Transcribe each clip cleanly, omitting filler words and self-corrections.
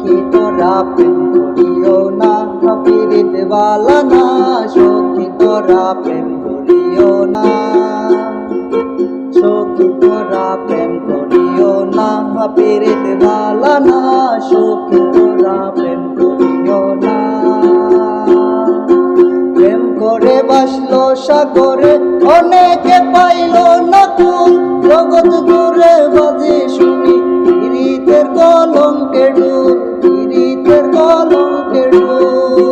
সখী তোরা প্রেম করিও না, পীড়িত বালা না। সখী তোরা প্রেম করিও না, সখী তোরা প্রেম করিও না, পীড়িত বালা না। সখী তোরা প্রেম করিও না। প্রেম করে বাসলো সাগরে, অনেকে পাইল না কুল। জগৎ জুড়ে বাজে শুনি পীড়িতের কলঙ্কের ঢোল, পীড়িতের কলঙ্কের ঢোল।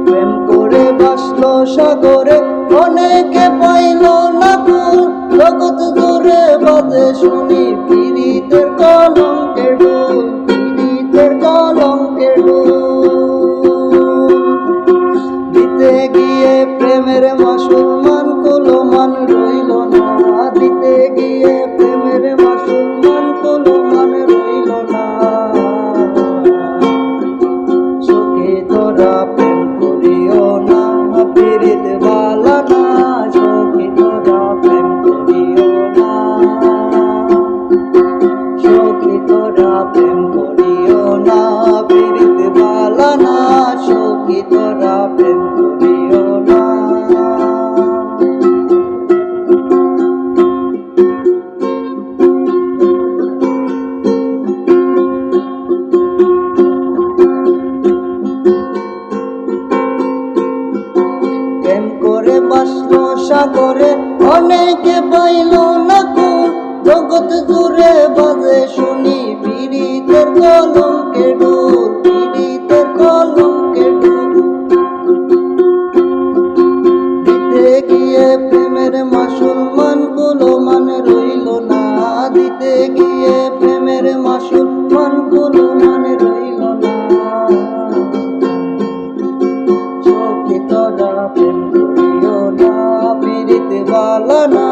প্রেম করে বাসলো সাগরে, অনেকে পাইল না কুল। জগৎ জুড়ে বাজে শুনি পীড়িতের কলঙ্কের ঢোল, পীড়িতের কলঙ্কের ঢোল। দিতে গিয়ে প্রেমের মাসুল মান কুলো মান রইল না, দিতে গিয়ে প্রেমের মাসুল মান কুলো মান রইল না। সখী তোরা প্রেম করিও না, পীড়িত বালা না। সখী তোরা প্রেম করিও না, সখী তোরা প্রেম করিও না, পীড়িত বালা না। সখী তোরা প্রেম করিও না। প্রেম করে বাসলো সাগরে, অনেকে পাইল না কুল। জগৎ জুড়ে বাজে শুনি পীড়িতের কলঙ্কের ঢোল, পীড়িতের কলঙ্কের ঢোল। দিতে গিয়ে প্রেমের মাসুল মান কুলো মান রইল না, দিতে গিয়ে প্রেমের মাসুল মান কুলো মান রইল না। সখী তোরা প্রেম করিও না, পীড়িত বালা না।